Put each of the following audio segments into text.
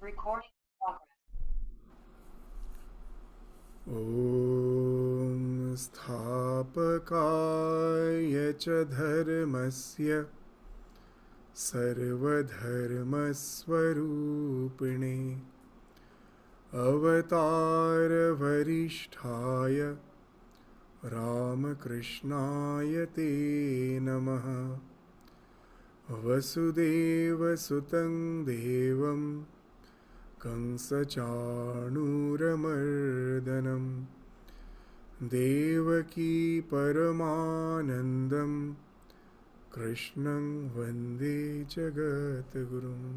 Recording progress. ॐ स्थापकाय च धर्मस्य सर्वधर्मस्वरूपिणे अवतारवरिष्ठाय रामकृष्णाय ते नमः। वसुदेवसुतं देवं कंसचाणूरमर्दनं देवकी परमानन्दं कृष्णं वन्दे जगद्गुरुम्।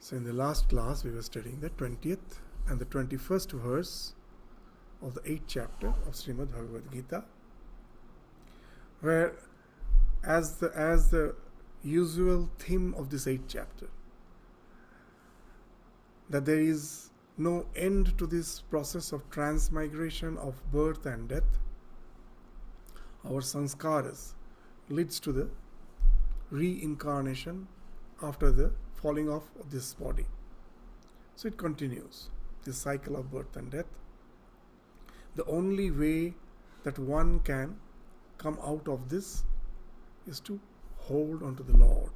So in the last class we were studying the 20th and the 21st verse of the 8th chapter of Shrimad Bhagavad Gita, where as the usual theme of this 8th chapter, that there is no end to this process of transmigration of birth and death. Our sanskaras leads to the reincarnation after the falling off of this body. So it continues, this cycle of birth and death. The only way that one can come out of this is to hold on to the Lord,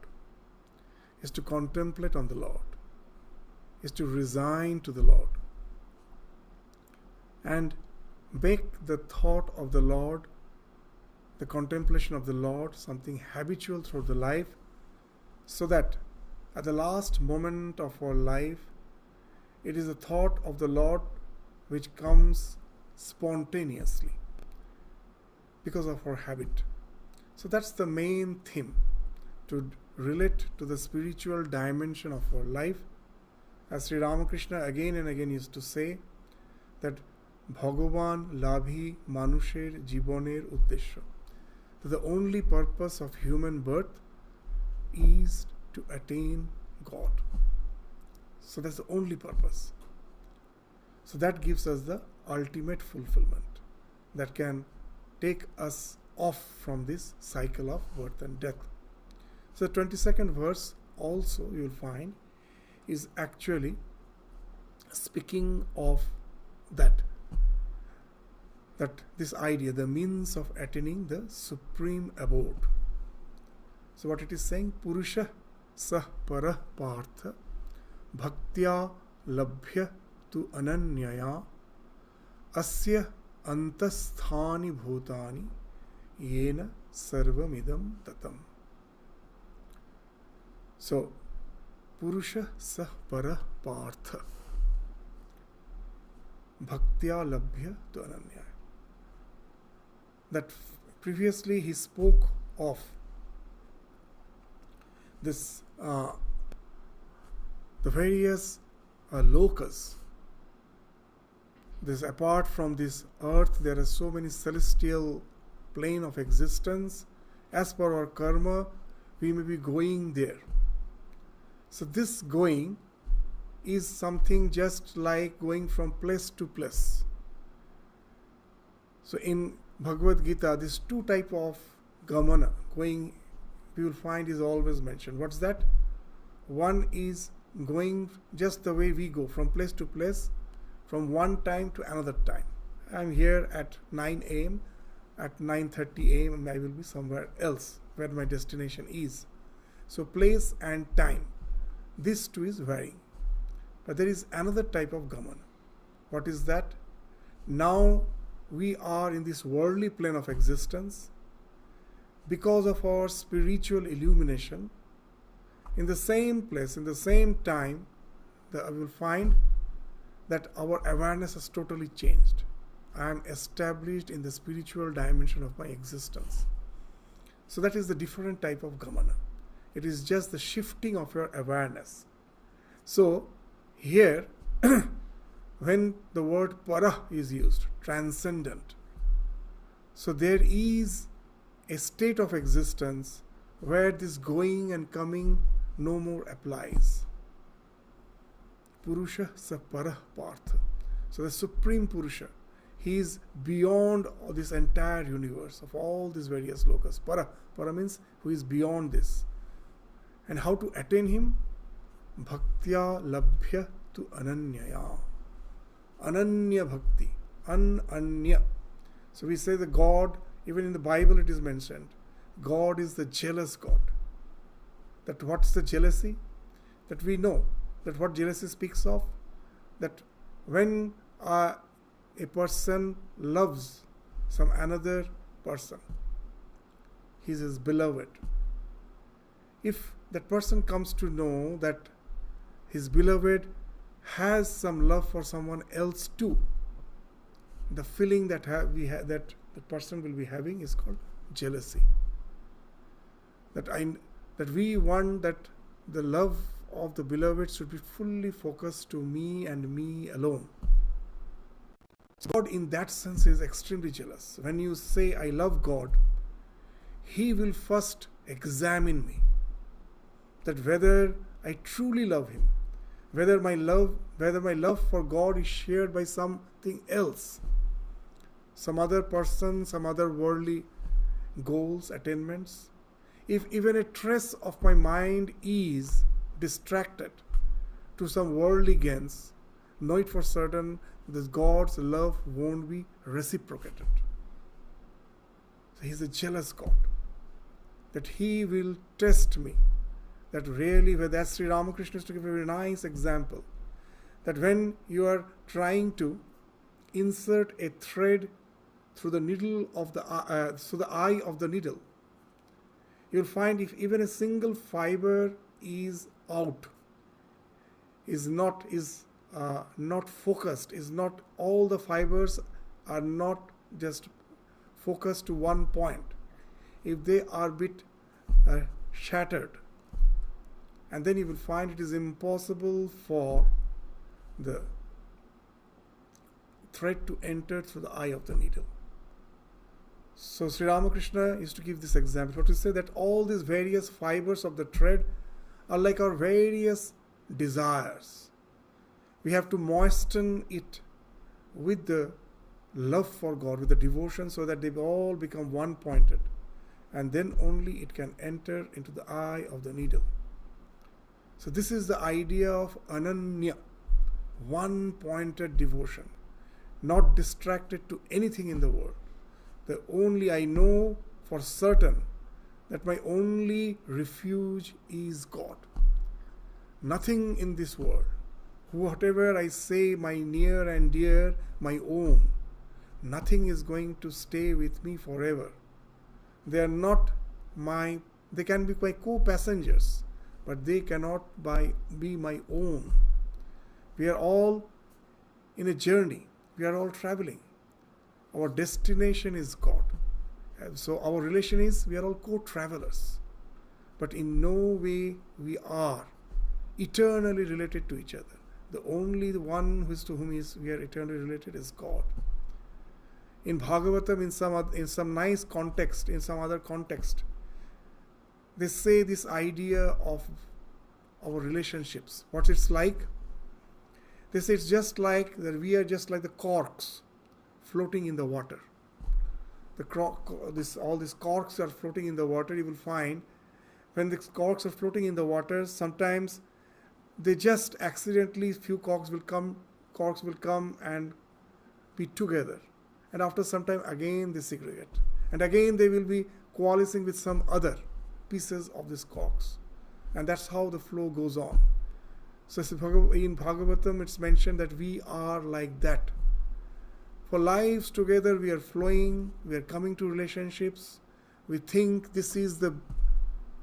is to contemplate on the Lord, is to resign to the Lord, and make the thought of the Lord, the contemplation of the Lord, something habitual throughout the life, so that at the last moment of our life, it is the thought of the Lord which comes spontaneously because of our habit. So that's the main theme, to relate to the spiritual dimension of our life. As Sri Ramakrishna again and again used to say, that Bhagavan labhi manusher jiboner uddeshya, that the only purpose of human birth is to attain God. So that's the only purpose. So that gives us the ultimate fulfillment that can take us off from this cycle of birth and death. So the 22nd verse also you will find is actually speaking of that this idea, the means of attaining the supreme abode. So what it is saying, Purusha sah parah partha bhaktya labhya tu ananyaya asya antasthani bhutani yena sarvamidam tatam. So Purusha sah parah partha bhaktya labhya tu ananyaya. That previously he spoke of this the various lokas. This, apart from this earth, there are so many celestial plane of existence. As per our karma, we may be going there. So this going is something just like going from place to place. So in Bhagavad Gita, these two type of gamana, going, we will find is always mentioned. What's that? One is going just the way we go, from place to place, from one time to another time. I'm here at 9 a.m. At 9:30 a.m. I will be somewhere else where my destination is. So place and time, this too is varying. But there is another type of gamana. What is that? Now we are in this worldly plane of existence. Because of our spiritual illumination, in the same place, in the same time, I will find that our awareness has totally changed. I am established in the spiritual dimension of my existence. So that is the different type of gamana. It is just the shifting of your awareness. So here, when the word para is used, transcendent, so there is a state of existence where this going and coming no more applies. Purusha sa parah partha. So the Supreme Purusha, he is beyond this entire universe of all these various lokas. Para means who is beyond this. And how to attain him? Bhaktya labhya tu ananyaya. Ananya bhakti. Ananya. So we say the God, even in the Bible it is mentioned, God is the jealous God. That what's the jealousy? That we know that what jealousy speaks of, that when a person loves some another person, he is his beloved. If that person comes to know that his beloved has some love for someone else too, the feeling that that the person will be having is called jealousy. That we want that the love of the beloved should be fully focused to me and me alone. So God in that sense is extremely jealous. When you say I love God, he will first examine me, that whether I truly love him, whether my love for God is shared by something else, some other person, some other worldly goals, attainments. If even a trace of my mind is distracted to some worldly gains, know it for certain that God's love won't be reciprocated. So he is a jealous God, that he will test me. That really, that's Sri Ramakrishna used to give a very nice example, that when you are trying to insert a thread through the needle of through the eye of the needle, you'll find if even a single fiber is out, is not focused, is not all the fibers are not just focused to one point. If they are bit shattered, and then you will find it is impossible for the thread to enter through the eye of the needle. So Sri Ramakrishna used to give this example, to say that all these various fibers of the thread are like our various desires. We have to moisten it with the love for God, with the devotion, so that they all become one-pointed. And then only it can enter into the eye of the needle. So this is the idea of ananya, one-pointed devotion, not distracted to anything in the world. The only I know for certain that my only refuge is God. Nothing in this world, whatever I say, my near and dear, my own, nothing is going to stay with me forever. They are not they can be my co-passengers, but they cannot be my own. We are all in a journey. We are all traveling. Our destination is God. And so our relation is, we are all co-travelers. But in no way we are eternally related to each other. The only one to whom we are eternally related is God. In Bhagavatam, in some nice context, in some other context, they say this idea of our relationships. What it's like? They say it's just like that we are just like the corks floating in the water. All these corks are floating in the water. You will find when the corks are floating in the water, sometimes they just accidentally, few corks will come and be together. And after some time again they segregate. And again they will be coalescing with some other pieces of these corks. And that's how the flow goes on. So in Bhagavatam it's mentioned that we are like that. For lives together we are flowing, we are coming to relationships. We think this is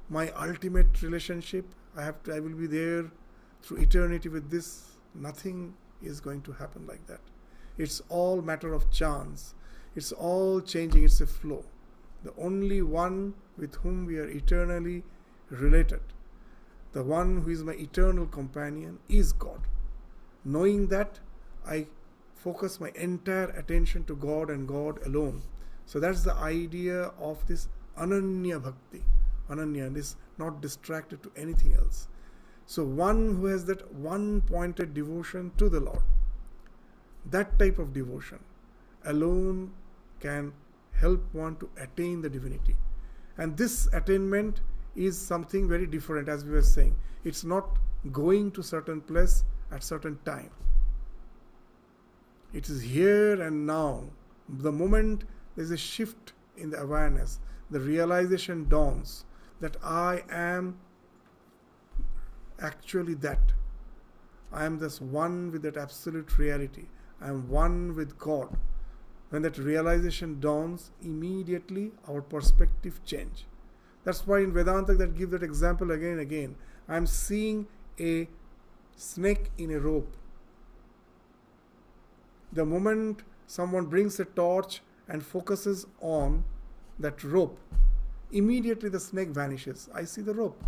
my ultimate relationship. I will be there through eternity with this. Nothing is going to happen like that. It's all matter of chance. It's all changing. It's a flow. The only one with whom we are eternally related, the one who is my eternal companion, is God. Knowing that, I focus my entire attention to God and God alone. So that's the idea of this ananya bhakti. Ananya is not distracted to anything else. So one who has that one pointed devotion to the Lord, that type of devotion alone can help one to attain the divinity. And this attainment is something very different, as we were saying. It's not going to certain place at certain time. It is here and now. The moment there is a shift in the awareness, the realization dawns that I am actually that. I am this one with that absolute reality. I am one with God. When that realization dawns, immediately our perspective change. That's why in Vedanta that give that example again and again. I am seeing a snake in a rope. The moment someone brings a torch and focuses on that rope, immediately the snake vanishes. I see the rope.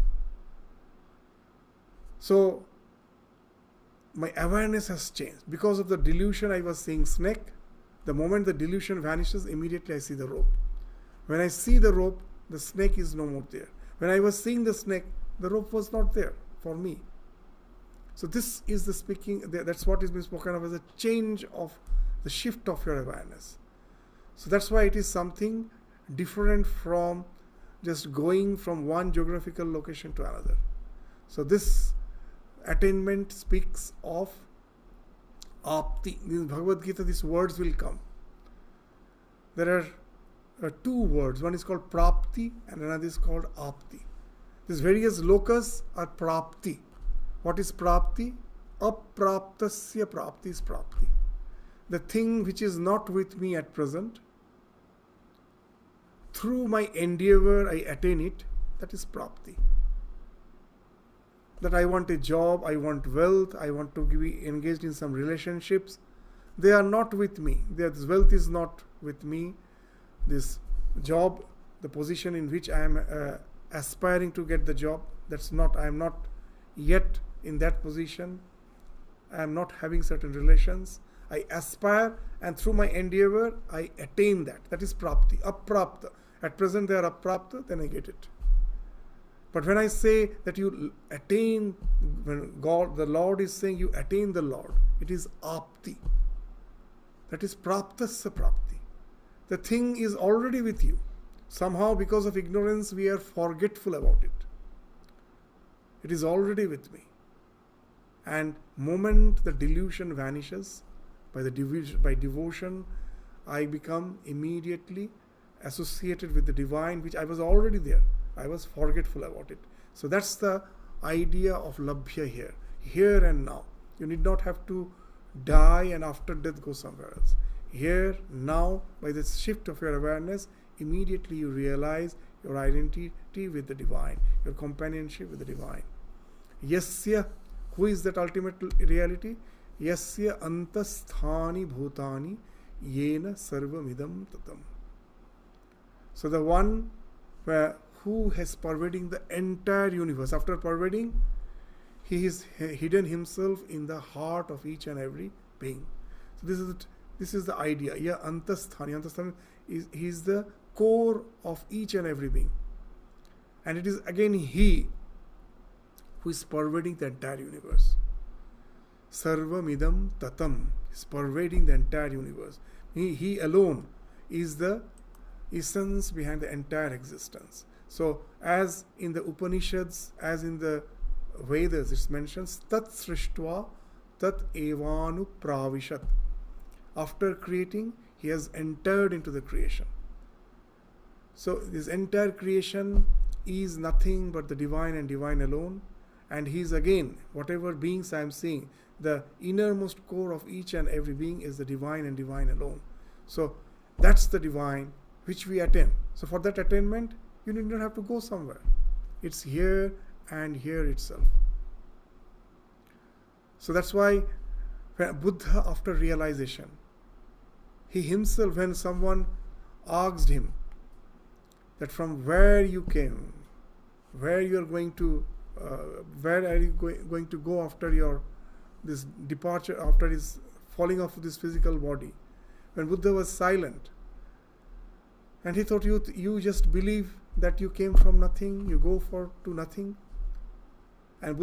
So my awareness has changed. Because of the delusion, I was seeing snake. The moment the delusion vanishes, immediately I see the rope. When I see the rope, the snake is no more there. When I was seeing the snake, the rope was not there for me. So this is the speaking, that's what is being spoken of as a change of the shift of your awareness. So that's why it is something different from just going from one geographical location to another. So this attainment speaks of apti. In Bhagavad Gita, these words will come. There are two words. One is called prapti and another is called apti. These various lokas are prapti. What is prapti? Apraptasya prapti is prapti. The thing which is not with me at present, through my endeavor I attain it, that is prapti. That I want a job, I want wealth, I want to be engaged in some relationships. They are not with me. This wealth is not with me. This job, the position in which I am aspiring to get the job, I am not yet in that position. I am not having certain relations. I aspire, and through my endeavor, I attain that. That is prapti, aprapta. At present they are aprapta, then I get it. But when I say that you attain, when God, the Lord is saying you attain the Lord, it is apti. That is praptasya prapti. The thing is already with you. Somehow because of ignorance we are forgetful about it. It is already with me. And moment the delusion vanishes, by devotion, I become immediately associated with the divine, which I was already there. I was forgetful about it. So that's the idea of labhya here and now. You need not have to die and after death go somewhere else. Here, now, by the shift of your awareness, immediately you realize your identity with the divine, your companionship with the divine. Yasya, who is that ultimate reality? Yasya antasthani bhutani yena sarvamidam tatam. So the one who has pervading the entire universe. After pervading, he has hidden himself in the heart of each and every being. So this is the idea. Yeah, antasthani. Antasthani he is the core of each and every being. And it is again he who is pervading the entire universe. Sarvamidam tatam is pervading the entire universe. He alone is the essence behind the entire existence. So as in the Upanishads, as in the Vedas, it mentions tat srishtva tat evanu pravishat. After creating, he has entered into the creation. So this entire creation is nothing but the divine and divine alone. And he is again, whatever beings I am seeing, the innermost core of each and every being is the divine and divine alone. So that's the divine which we attain. So for that attainment, you need not have to go somewhere. It's here and here itself. So that's why when Buddha, after realization, he himself, when someone asked him that from where you came, where you are going to, where are you going to go after this departure, after his falling off of this physical body, when Buddha was silent, and he thought, you just believe that you came from nothing, you go to nothing. And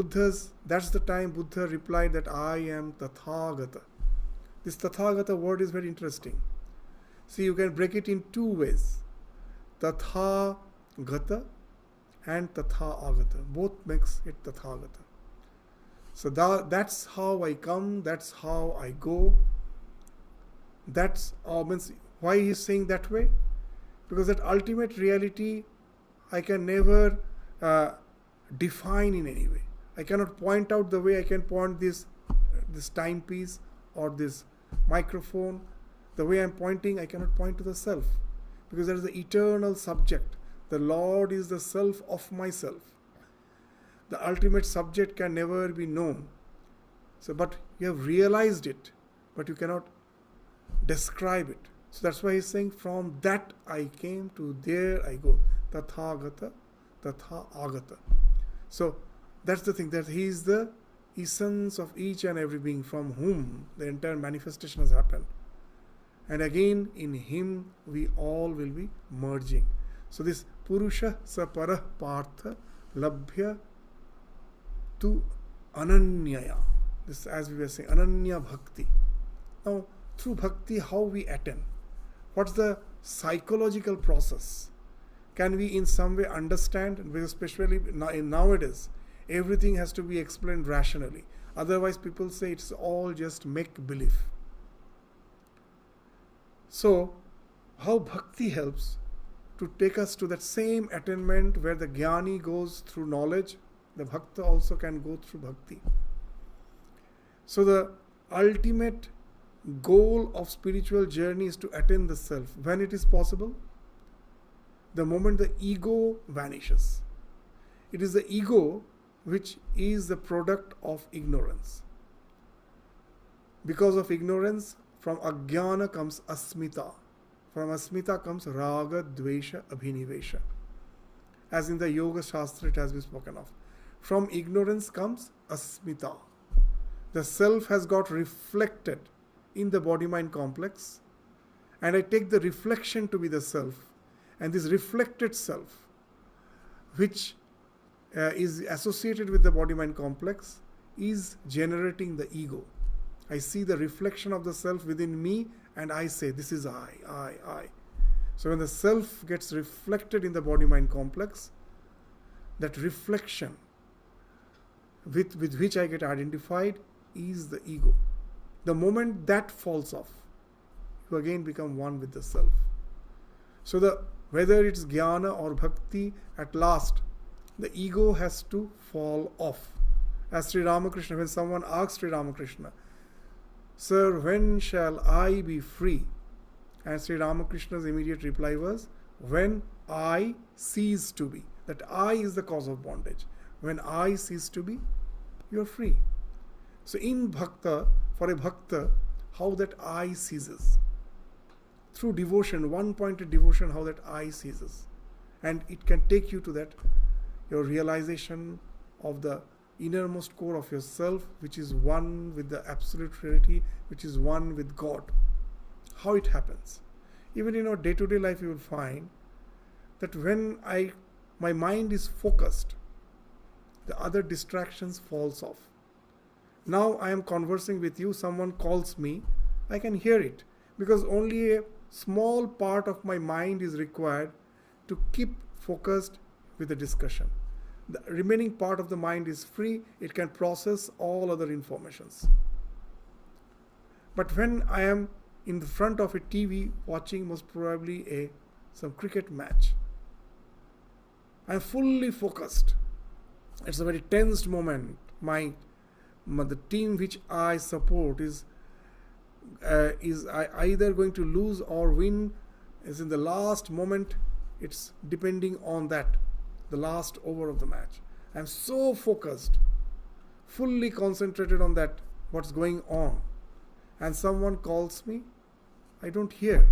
that's the time Buddha replied that I am Tathagata. This Tathagata word is very interesting. See, you can break it in two ways. Tathagata and Tathagata. Both makes it Tathagata. So that's how I come, that's how I go. That's means why he is saying that way? Because that ultimate reality I can never define in any way. I cannot point out the way I can point this timepiece or this microphone. The way I'm pointing, I cannot point to the self. Because there is the eternal subject. The Lord is the self of myself. The ultimate subject can never be known. So, but you have realized it, but you cannot describe it. So that's why he's saying, from that I came to there I go. Tathagata, Tatha Agata. So that's the thing, that he is the essence of each and every being from whom the entire manifestation has happened. And again, in him we all will be merging. So this Purusha Sapara Partha Labhya Tu Ananyaya. This, as we were saying, Ananya Bhakti. Now, through Bhakti, how we attain? What's the psychological process? Can we in some way understand? Because especially nowadays, everything has to be explained rationally. Otherwise, people say it's all just make-believe. So, how Bhakti helps to take us to that same attainment where the Jnani goes through knowledge, the Bhakta also can go through Bhakti. So, the ultimate goal of spiritual journey is to attain the self. When it is possible? The moment the ego vanishes. It is the ego which is the product of ignorance. Because of ignorance, from ajnana comes asmita. From asmita comes raga, dvesha, abhinivesha. As in the Yoga Shastra it has been spoken of. From ignorance comes asmita. The self has got reflected in the body-mind complex, and I take the reflection to be the self. And this reflected self, which is associated with the body-mind complex, is generating the ego. I see the reflection of the self within me, and I say, this is I. So when the self gets reflected in the body-mind complex, that reflection with which I get identified is the ego. The moment that falls off, you again become one with the self. So whether it's jnana or bhakti, at last, the ego has to fall off. As Sri Ramakrishna, when someone asks Sri Ramakrishna, Sir, when shall I be free? And Sri Ramakrishna's immediate reply was, when I cease to be. That I is the cause of bondage. When I cease to be, you are free. So in bhakta, for a bhakta, how that I ceases. Through devotion, one-pointed devotion, how that I ceases. And it can take you to that, your realization of the innermost core of yourself, which is one with the absolute reality, which is one with God. How it happens? Even in our day-to-day life, you will find that when my mind is focused, the other distractions falls off. Now I am conversing with you, someone calls me, I can hear it, because only a small part of my mind is required to keep focused with the discussion. The remaining part of the mind is free, it can process all other informations. But when I am in the front of a TV watching most probably some cricket match, I am fully focused. It's a very tense moment. The team which I support is either going to lose or win. Is in the last moment. It's depending on that, the last over of the match. I'm so focused, fully concentrated on that, what's going on. And someone calls me, I don't hear.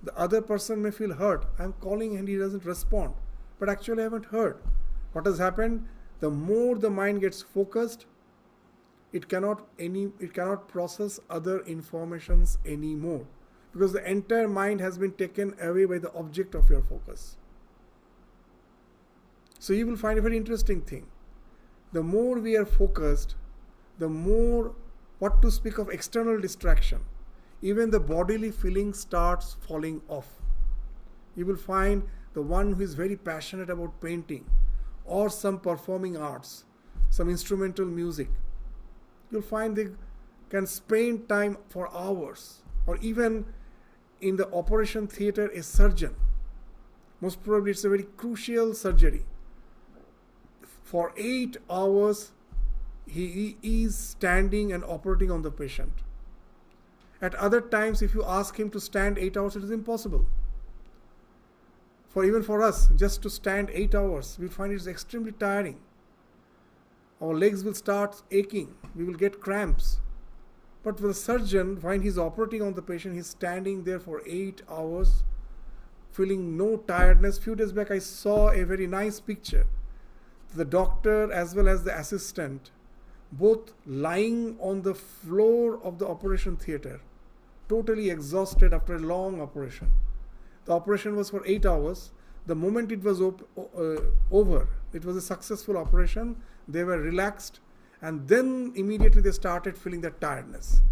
The other person may feel hurt. I'm calling and he doesn't respond. But actually I haven't heard. What has happened? The more the mind gets focused, it cannot process other informations anymore, because the entire mind has been taken away by the object of your focus. So you will find a very interesting thing, the more we are focused, the more, what to speak of external distraction, even the bodily feeling starts falling off. You will find the one who is very passionate about painting or some performing arts, some instrumental music, you'll find they can spend time for hours. Or even in the operation theatre, a surgeon, most probably it's a very crucial surgery, for 8 hours he is standing and operating on the patient. At other times, if you ask him to stand 8 hours, it is impossible. Even for us, just to stand 8 hours, we find it is extremely tiring. Our legs will start aching. We will get cramps. But for the surgeon, when he's operating on the patient, he's standing there for 8 hours, feeling no tiredness. Few days back, I saw a very nice picture. The doctor as well as the assistant, both lying on the floor of the operation theatre, totally exhausted after a long operation. The operation was for 8 hours. The moment it was over, it was a successful operation, they were relaxed, and then immediately they started feeling that tiredness.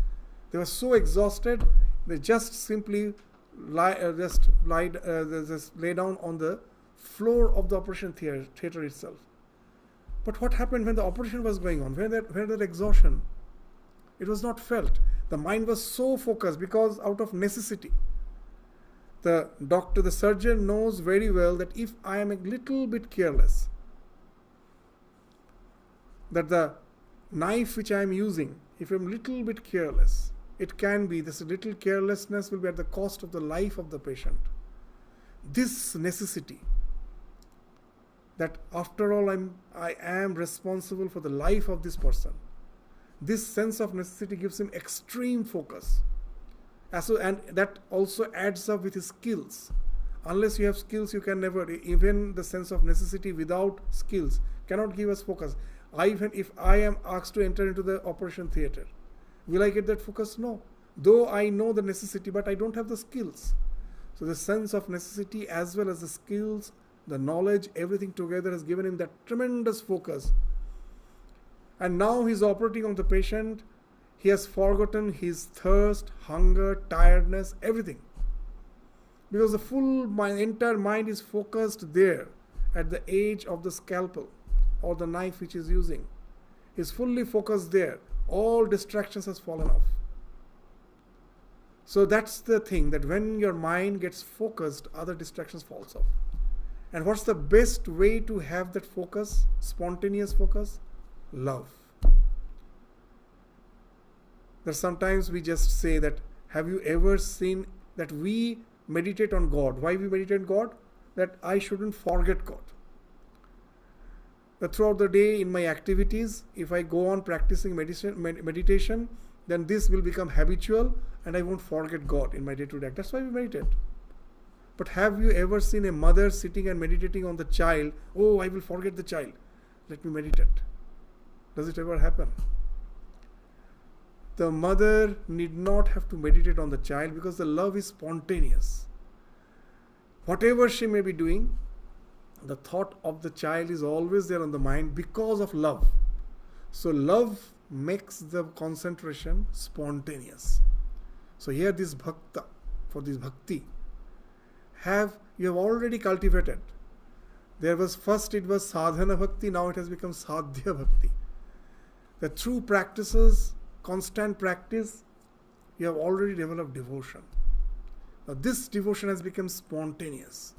They were so exhausted, they just simply lay down on the floor of the operation theatre itself. But what happened when the operation was going on? Where that exhaustion? It was not felt. The mind was so focused because out of necessity. The doctor, the surgeon knows very well that if I am a little bit careless, that the knife which I am using, if I am a little bit careless, it can be, this little carelessness will be at the cost of the life of the patient. This necessity, that after all I am responsible for the life of this person, this sense of necessity gives him extreme focus. And that also adds up with his skills. Unless you have skills, you can never, even the sense of necessity without skills cannot give us focus. Even if I am asked to enter into the operation theatre, will I get that focus? No. Though I know the necessity, but I don't have the skills. So the sense of necessity as well as the skills, the knowledge, everything together has given him that tremendous focus. And now he's operating on the patient. He has forgotten his thirst, hunger, tiredness, everything. Because the entire mind is focused there at the edge of the scalpel or the knife which he's using. He's fully focused there. All distractions has fallen off. So that's the thing, that when your mind gets focused, other distractions falls off. And what's the best way to have that focus, spontaneous focus? Love. That sometimes we just say that, have you ever seen that we meditate on God? Why we meditate on God? That I shouldn't forget God. That throughout the day in my activities, if I go on practicing meditation, then this will become habitual and I won't forget God in my day-to-day act. That's why we meditate. But have you ever seen a mother sitting and meditating on the child? Oh, I will forget the child. Let me meditate. Does it ever happen? The mother need not have to meditate on the child because the love is spontaneous. Whatever she may be doing, the thought of the child is always there on the mind because of love. So love makes the concentration spontaneous. So here this bhakta, for this bhakti, you have already cultivated. It was sadhana bhakti, now it has become sadhya bhakti. The true practices, constant practice, you have already developed devotion. Now this devotion has become spontaneous.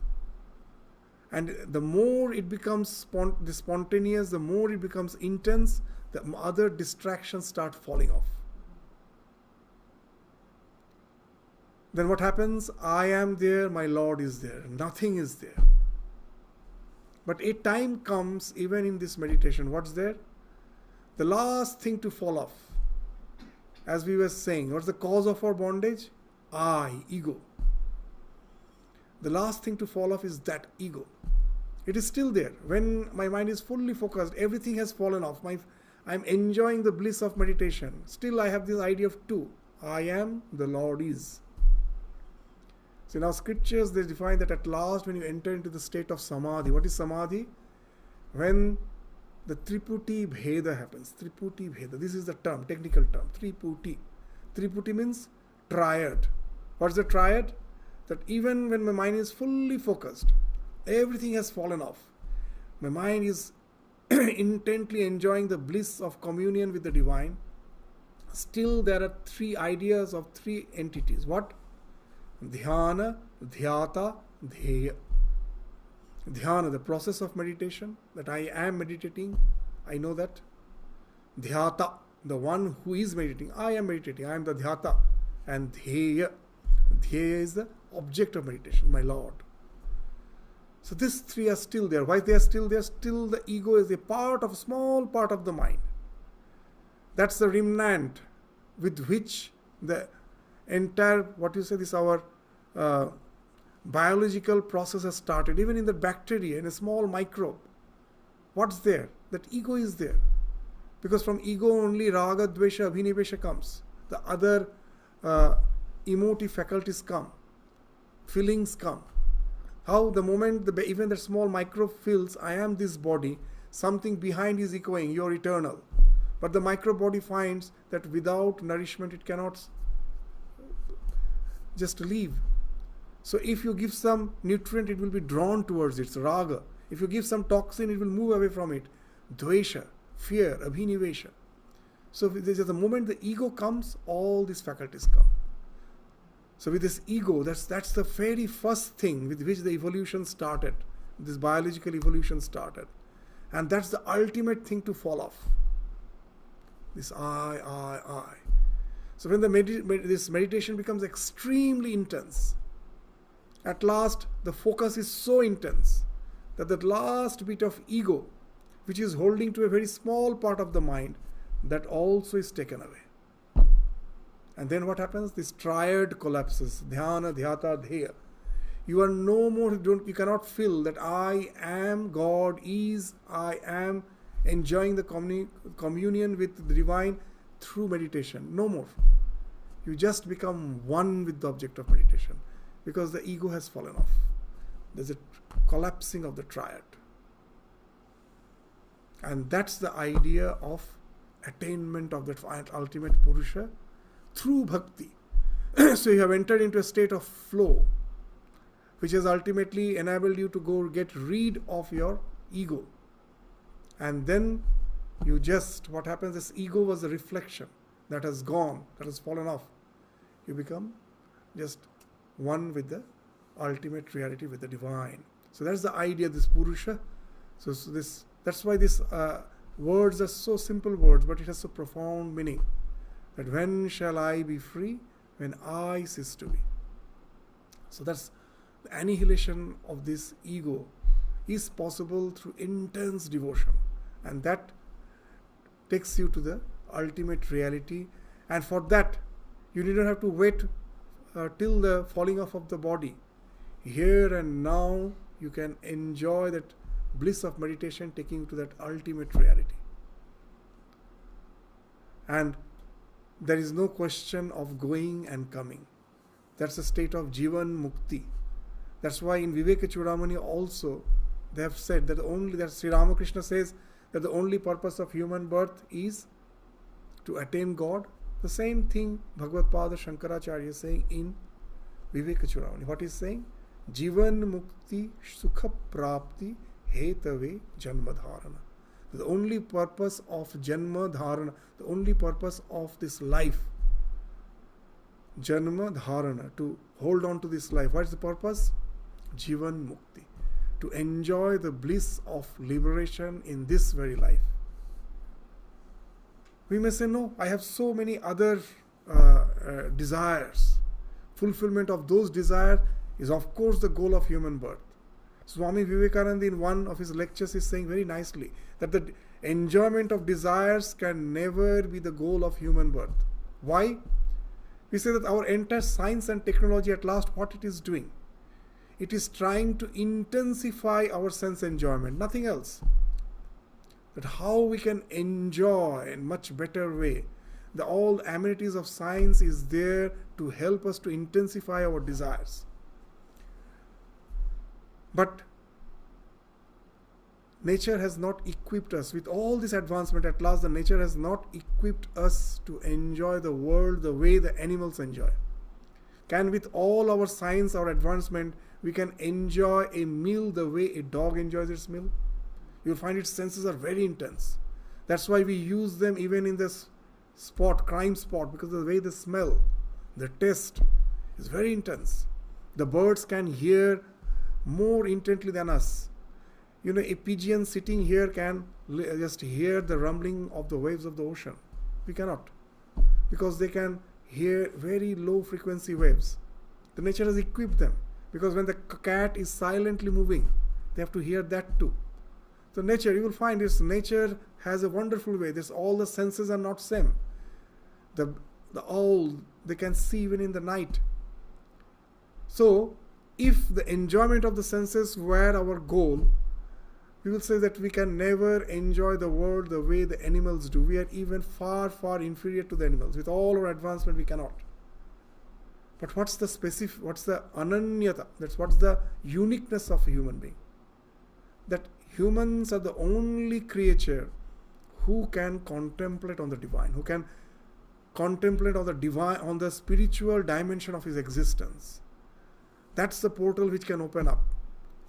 And the more it becomes spontaneous, the more it becomes intense, the other distractions start falling off. Then what happens? I am there, my Lord is there. Nothing is there. But a time comes, even in this meditation, what's there? The last thing to fall off. As we were saying, what's the cause of our bondage? I, ego. The last thing to fall off is that ego. It is still there. When my mind is fully focused, everything has fallen off. I'm enjoying the bliss of meditation. Still I have this idea of two. I am, the Lord is. So now scriptures, they define that at last when you enter into the state of samadhi. What is samadhi? When the Triputi Bheda happens. Triputi Bheda. This is the term, technical term. Triputi. Triputi means triad. What's the triad? That even when my mind is fully focused, everything has fallen off. My mind is intently enjoying the bliss of communion with the divine. Still there are three ideas of three entities. What? Dhyana, Dhyata, Dheya. Dhyana, the process of meditation, that I am meditating, I know that. Dhyata, the one who is meditating, I am meditating, I am the Dhyata. And Dheya, Dheya is the object of meditation, my Lord. So these three are still there. Why they are still there? Still the ego is a small part of the mind. That's the remnant with which the entire, our biological process has started. Even in the bacteria, in a small microbe, what's there? That ego is there. Because from ego only raga, dvesha, abhinivesha comes. The other emotive faculties come. Feelings come. How the moment even that small microbe feels, I am this body, something behind is echoing, you're eternal. But the microbe body finds that without nourishment it cannot just live. So if you give some nutrient, it will be drawn towards it, raga. If you give some toxin, it will move away from it. Dvesha, fear, abhinivesha. So the moment the ego comes, all these faculties come. So with this ego, that's the very first thing with which the evolution started. This biological evolution started. And that's the ultimate thing to fall off. This I. So when this meditation becomes extremely intense, at last the focus is so intense that the last bit of ego, which is holding to a very small part of the mind, that also is taken away. And then what happens? This triad collapses. Dhyana, Dhyata, Dheya. You are no more, you cannot feel that I am, God is, I am enjoying the communion with the divine through meditation. No more. You just become one with the object of meditation because the ego has fallen off. There's a collapsing of the triad. And that's the idea of attainment of that ultimate Purusha through bhakti. So you have entered into a state of flow, which has ultimately enabled you to go get rid of your ego. And then you just, what happens, this ego was a reflection that has gone, that has fallen off. You become just one with the ultimate reality, with the divine. So that's the idea, this Purusha. So that's why these words are so simple words, but it has so profound meaning. That when shall I be free? When I cease to be. So that's the annihilation of this ego is possible through intense devotion. And that takes you to the ultimate reality. And for that, you need not have to wait till the falling off of the body. Here and now, you can enjoy that bliss of meditation taking you to that ultimate reality. And there is no question of going and coming. That's a state of Jivan Mukti. That's why in Viveka Chudamani also, they have said that Sri Ramakrishna says that the only purpose of human birth is to attain God. The same thing Bhagavad Pada Shankaracharya is saying in Viveka Chudamani. What is saying? Jivan Mukti Sukha Prapti Hetave Janma Dharana. The only purpose of Janma Dharana, the only purpose of this life, Janma Dharana, to hold on to this life. What is the purpose? Jivan Mukti. To enjoy the bliss of liberation in this very life. We may say, no, I have so many other desires. Fulfillment of those desires is of course the goal of human birth. Swami Vivekananda in one of his lectures is saying very nicely that the enjoyment of desires can never be the goal of human birth. Why? We say that our entire science and technology at last, what it is doing? It is trying to intensify our sense enjoyment, nothing else. That how we can enjoy in much better way. All amenities of science is there to help us to intensify our desires. But nature has not equipped us with all this advancement. At last, the nature has not equipped us to enjoy the world the way the animals enjoy. Can with all our science, our advancement, we can enjoy a meal the way a dog enjoys its meal? You'll find its senses are very intense. That's why we use them even in this crime spot, because the way they smell, the taste is very intense. The birds can hear more intently than us. A pigeon sitting here can just hear the rumbling of the waves of the ocean. We cannot, because they can hear very low frequency waves. The nature has equipped them, because when the cat is silently moving, they have to hear that too. So nature, you will find nature has a wonderful way. All the senses are not same. The owl, they can see even in the night. So if the enjoyment of the senses were our goal, we will say that we can never enjoy the world the way the animals do. We are even far, far inferior to the animals. With all our advancement, we cannot. But what's the ananyata? What's the uniqueness of a human being? That humans are the only creature who can contemplate on the divine, who can contemplate on the divine, on the spiritual dimension of his existence. That's the portal which can open up.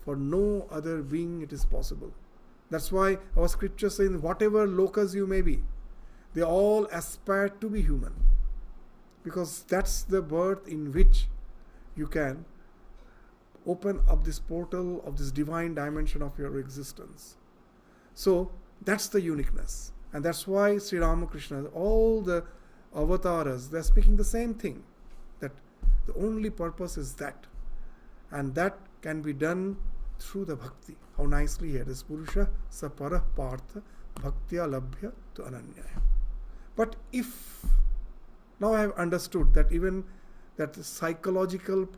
For no other being it is possible. That's why our scripture says, whatever locus you may be, they all aspire to be human. Because that's the birth in which you can open up this portal of this divine dimension of your existence. So that's the uniqueness. And that's why Sri Ramakrishna, all the avatars, they're speaking the same thing. That the only purpose is that. And that can be done through the bhakti. How nicely here, this Purusha sapara partha bhaktya labhya to ananyaya. But if now I have understood that even that psychological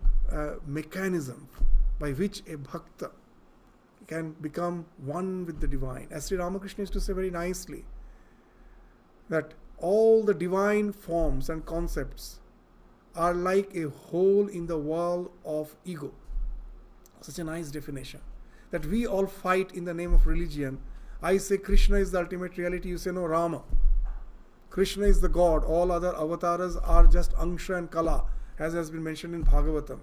mechanism by which a bhakta can become one with the divine, as Sri Ramakrishna used to say very nicely, that all the divine forms and concepts are like a hole in the wall of ego. Such a nice definition. That we all fight in the name of religion. I say Krishna is the ultimate reality, you say no, Rama. Krishna is the God, all other avatars are just Angsha and Kala, as has been mentioned in Bhagavatam.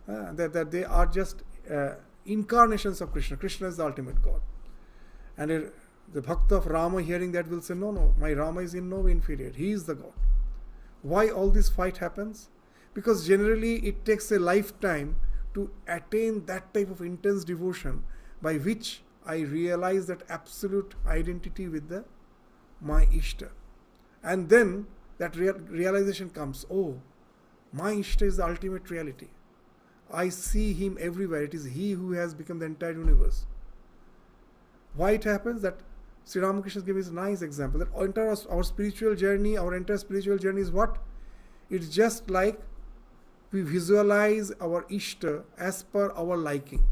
That they are just incarnations of Krishna. Krishna is the ultimate God. And the Bhakta of Rama hearing that will say, no, my Rama is in no way inferior. He is the God. Why all this fight happens? Because generally it takes a lifetime to attain that type of intense devotion by which I realize that absolute identity with my Ishta. And then that realization comes, oh, my Ishta is the ultimate reality. I see him everywhere. It is he who has become the entire universe. Why it happens? That Sri Ramakrishna gives a nice example. That our entire spiritual journey is what? It's just like we visualize our Ishta as per our liking.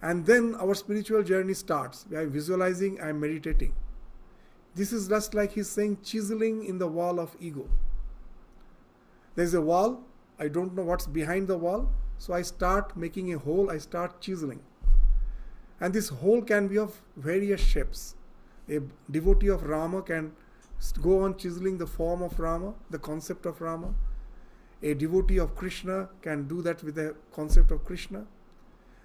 And then our spiritual journey starts. I am visualizing, I am meditating. This is just like he's saying chiseling in the wall of ego. There's a wall, I don't know what's behind the wall, so I start making a hole, I start chiseling. And this hole can be of various shapes. A devotee of Rama can go on chiseling the form of Rama, the concept of Rama. A devotee of Krishna can do that with the concept of Krishna.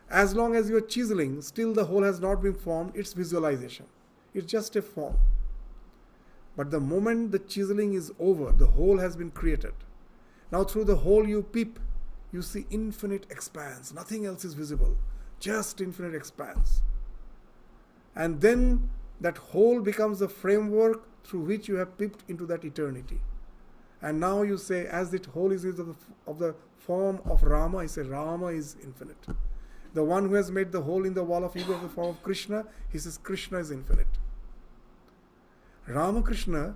As long as you are chiseling, still the whole has not been formed, it's visualization. It's just a form. But the moment the chiseling is over, the whole has been created. Now through the hole you peep, you see infinite expanse. Nothing else is visible. Just infinite expanse. And then that whole becomes the framework through which you have peeped into that eternity. And now you say, as that whole is of the form of Rama, I say Rama is infinite. The one who has made the hole in the wall of ego of the form of Krishna, he says Krishna is infinite. Ramakrishna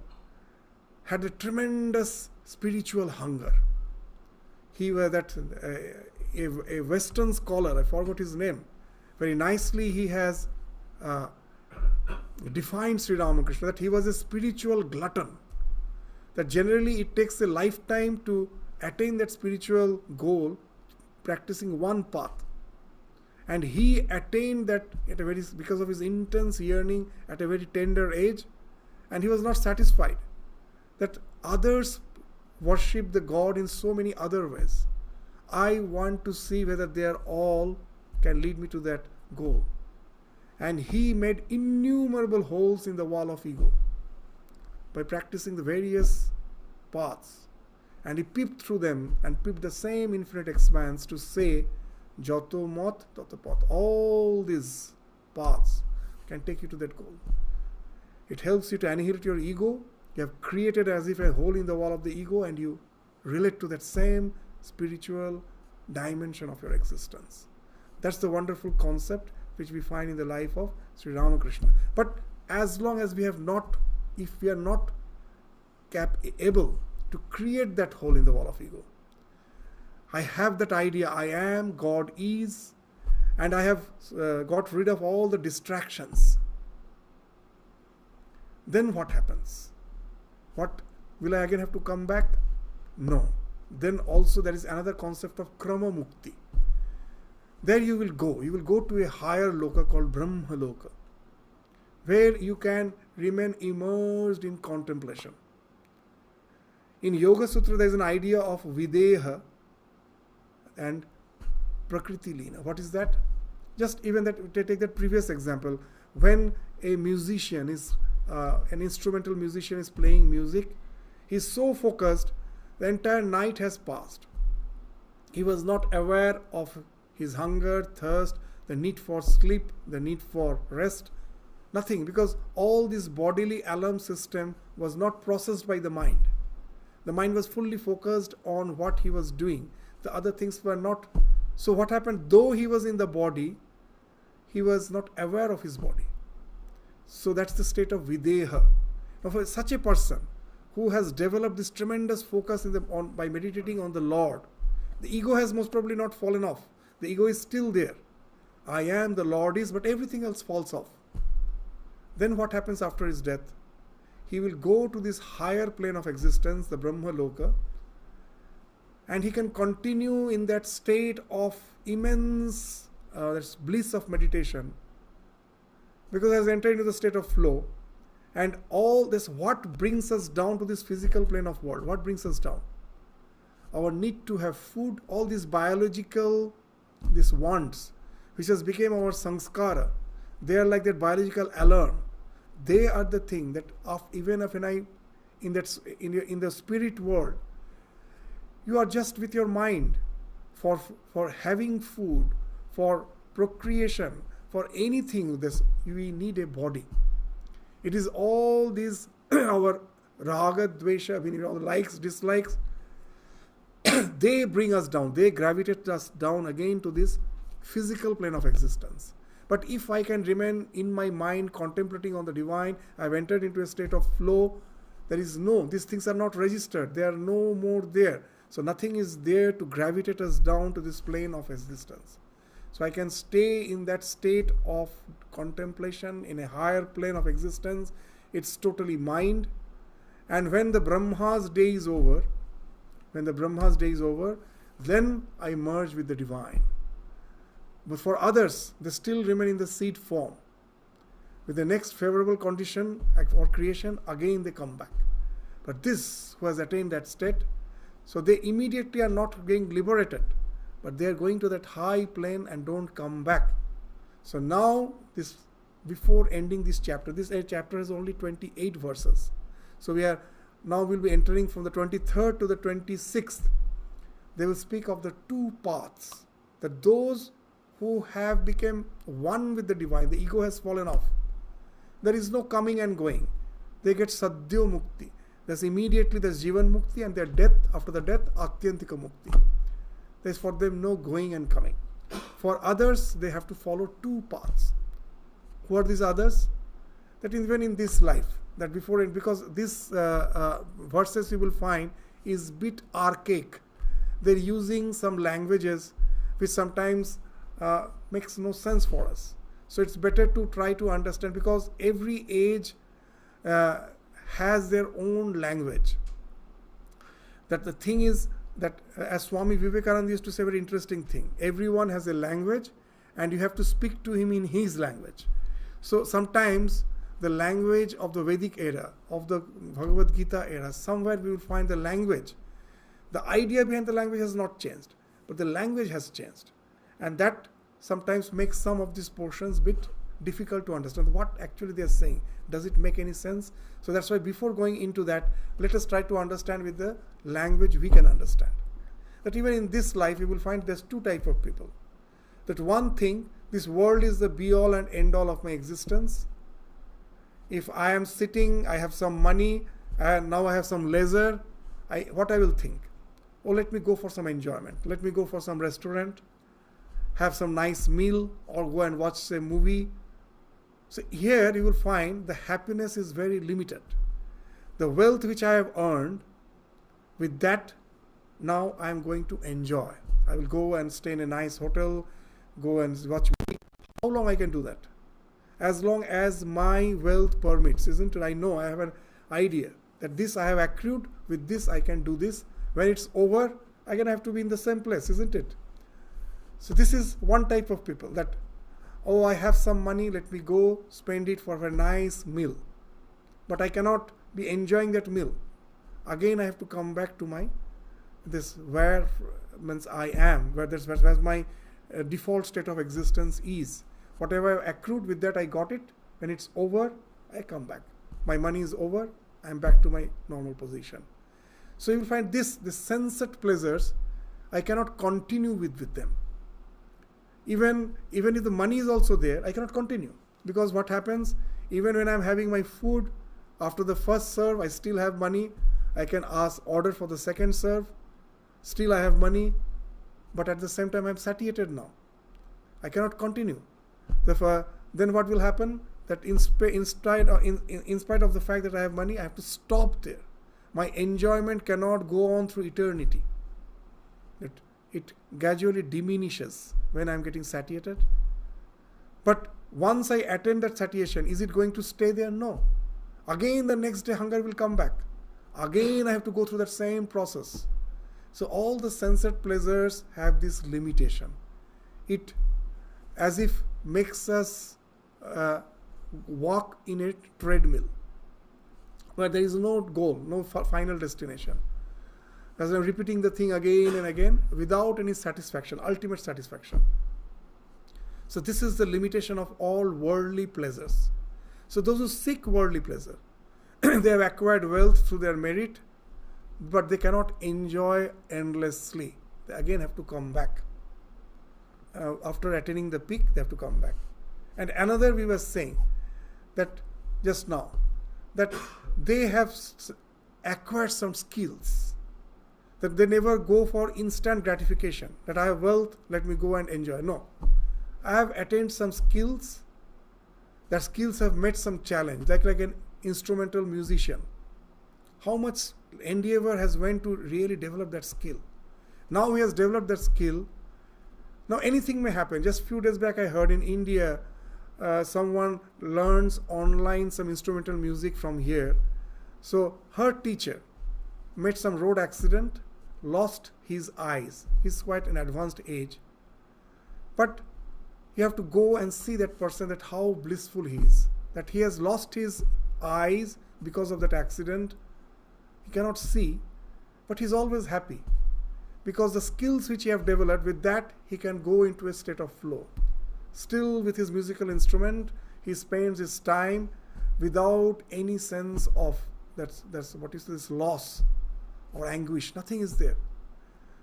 had a tremendous spiritual hunger. He was a Western scholar, I forgot his name. Very nicely he has defined Sri Ramakrishna, that he was a spiritual glutton. That generally it takes a lifetime to attain that spiritual goal, practicing one path. And he attained that at a very, because of his intense yearning at a very tender age, and he was not satisfied that others worship the God in so many other ways. I want to see whether they are all can lead me to that goal. And he made innumerable holes in the wall of ego by practicing the various paths. And he peeped through them and peeped the same infinite expanse to say, Jato mot tato path. All these paths can take you to that goal. It helps you to annihilate your ego. You have created as if a hole in the wall of the ego, and you relate to that same spiritual dimension of your existence. That's the wonderful concept which we find in the life of Sri Ramakrishna. But as long as we have not, if we are not able to create that hole in the wall of ego, I have that idea, I am, God is, and I have got rid of all the distractions. Then what happens? What, will I again have to come back? No. Then also there is another concept of Krama Mukti. There you will go to a higher loka called Brahma Loka, where you can remain immersed in contemplation. In Yoga Sutra there is an idea of Videha and Prakriti Lina. What is that? Just even that, take that previous example. When a musician is, an instrumental musician is playing music, he is so focused, the entire night has passed. He was not aware of his hunger, thirst, the need for sleep, the need for rest, nothing, because all this bodily alarm system was not processed by the mind. The mind was fully focused on what he was doing. The other things were not. So what happened? Though he was in the body, he was not aware of his body. So that's the state of Videha. Now for such a person who has developed this tremendous focus by meditating on the Lord, the ego has most probably not fallen off. The ego is still there. I am, the Lord is, but everything else falls off. Then what happens after his death? He will go to this higher plane of existence, the Brahma Loka, and he can continue in that state of immense bliss of meditation, because he has entered into the state of flow. And all this, what brings us down to this physical plane of world? What brings us down? Our need to have food, all these biological, these wants, which has become our sanskara. They are like that biological alarm. They are the thing that even if in the spirit world, you are just with your mind for having food, for procreation, for anything. We need a body. It is all these our raga, dvesha, all likes, dislikes. They bring us down. They gravitate us down again to this physical plane of existence. But if I can remain in my mind contemplating on the divine, I've entered into a state of flow. These things are not registered. They are no more there. So nothing is there to gravitate us down to this plane of existence. So I can stay in that state of contemplation in a higher plane of existence. It's totally mind. And when the Brahma's day is over, then I merge with the divine. But for others, they still remain in the seed form. With the next favorable condition or creation, again they come back. But this, who has attained that state, so they immediately are not being liberated, but they are going to that high plane and don't come back. So now, before ending this chapter has only 28 verses. So we'll be entering from the 23rd to the 26th. They will speak of the two paths, that those who have become one with the divine, the ego has fallen off. There is no coming and going. They get sadhyo mukti. There's jivan mukti, and their death, after the death, atyantika mukti. There's for them no going and coming. For others, they have to follow two paths. Who are these others? That even in this life, that before, because this verses you will find is bit archaic. They're using some languages which sometimes makes no sense for us. So it's better to try to understand, because every age has their own language. That the thing is that, as Swami Vivekananda used to say, a very interesting thing. Everyone has a language, and you have to speak to him in his language. So sometimes the language of the Vedic era, of the Bhagavad Gita era, somewhere we will find the language. The idea behind the language has not changed, but the language has changed. And that sometimes makes some of these portions bit difficult to understand. What actually they are saying, does it make any sense? So that's why before going into that, let us try to understand with the language we can understand. That even in this life, you will find there's two types of people. That one thing, this world is the be-all and end-all of my existence. If I am sitting, I have some money, and now I have some leisure, what I will think? Oh, let me go for some enjoyment. Let me go for some restaurant, have some nice meal, or go and watch a movie. So here you will find the happiness is very limited. The wealth which I have earned, with that, now I am going to enjoy. I will go and stay in a nice hotel, go and watch movie. How long I can do that? As long as my wealth permits, isn't it? I know, I have an idea that this I have accrued, with this I can do this. When it's over, again I have to be in the same place, isn't it? So this is one type of people that, oh, I have some money, let me go spend it for a nice meal. But I cannot be enjoying that meal. Again I have to come back to my, this where means I am, where my default state of existence is. Whatever I accrued, with that I got it. When it's over, I come back. My money is over, I am back to my normal position. So you will find the sensate pleasures, I cannot continue with them. Even if the money is also there, I cannot continue. Because what happens, even when I am having my food, after the first serve, I still have money. I can order for the second serve. Still I have money. But at the same time, I am satiated now. I cannot continue. Therefore, then what will happen? That in spite of the fact that I have money, I have to stop there. My enjoyment cannot go on through eternity. It gradually diminishes when I am getting satiated. But once I attain that satiation, is it going to stay there? No. Again, the next day, hunger will come back. Again, I have to go through that same process. So all the sensate pleasures have this limitation. It as if makes us walk in a treadmill where there is no goal, no final destination. As I'm repeating the thing again and again without any satisfaction, ultimate satisfaction. So this is the limitation of all worldly pleasures. So those who seek worldly pleasure, they have acquired wealth through their merit, but they cannot enjoy endlessly. They again have to come back. After attaining the peak, they have to come back. And another, we were saying that just now, that they have acquired some skills, that they never go for instant gratification, that I have wealth, let me go and enjoy. No. I have attained some skills, that skills have met some challenge, like an instrumental musician. How much endeavor has went to really develop that skill. Now he has developed that skill. Now anything may happen. Just few days back I heard in India, someone learns online some instrumental music from here. So her teacher met some road accident, lost his eyes. He's quite an advanced age. But you have to go and see that person, that how blissful he is. That he has lost his eyes because of that accident. He cannot see, but he's always happy. Because the skills which he have developed, with that he can go into a state of flow. Still with his musical instrument, he spends his time without any sense of that's what is this loss or anguish. Nothing is there.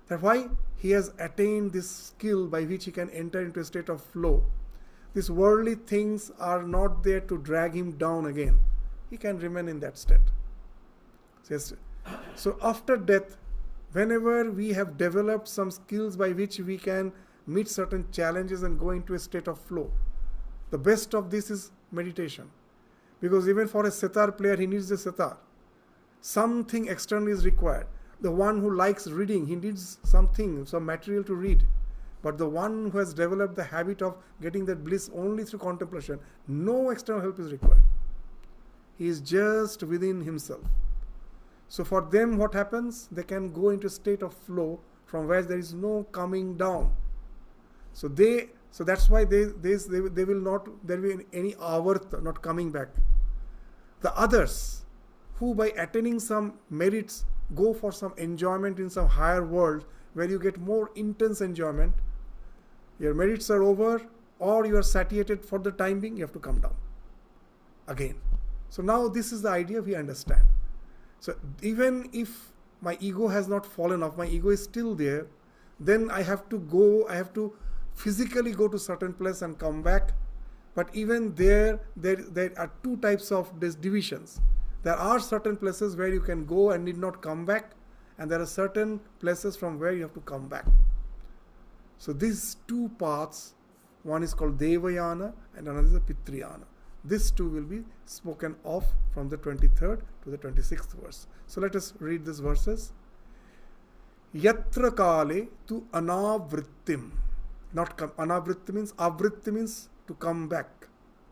That's why he has attained this skill by which he can enter into a state of flow. These worldly things are not there to drag him down again. He can remain in that state. So after death, whenever we have developed some skills by which we can meet certain challenges and go into a state of flow, the best of this is meditation. Because even for a sitar player, he needs a sitar. Something external is required. The one who likes reading, he needs something, some material to read. But the one who has developed the habit of getting that bliss only through contemplation, no external help is required. He is just within himself. So for them, what happens? They can go into a state of flow from where there is no coming down. So they So that's why they will not, there will be any avarta, not coming back. The others who by attaining some merits go for some enjoyment in some higher world where you get more intense enjoyment, your merits are over or you are satiated for the time being, you have to come down again. So now this is the idea we understand. So even if my ego has not fallen off, my ego is still there, then I have to physically go to certain place and come back. But even there are two types of these divisions. There are certain places where you can go and need not come back, and there are certain places from where you have to come back. So these two paths, one is called Devayana and another is the Pitriyana. These two will be spoken of from the 23rd to the 26th verse. So let us read these verses. Yatra kale tu anavrittim. Anavritti means, avritti means to come back.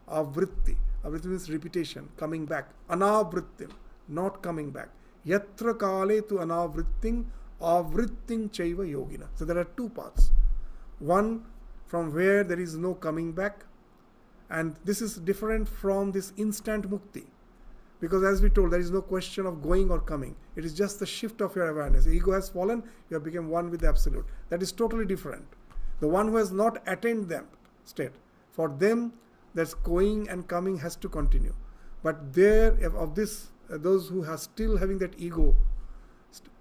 Avritti. Avritti means repetition, coming back. Anavrittim, not coming back. Yatra kale tu anavrittim, avrittim chaiva yogina. So there are two paths. One from where there is no coming back, and this is different from this instant mukti. Because as we told, there is no question of going or coming. It is just the shift of your awareness. The ego has fallen, you have become one with the Absolute. That is totally different. The one who has not attained that state, for them, that's going and coming has to continue. But there, of this, those who are still having that ego,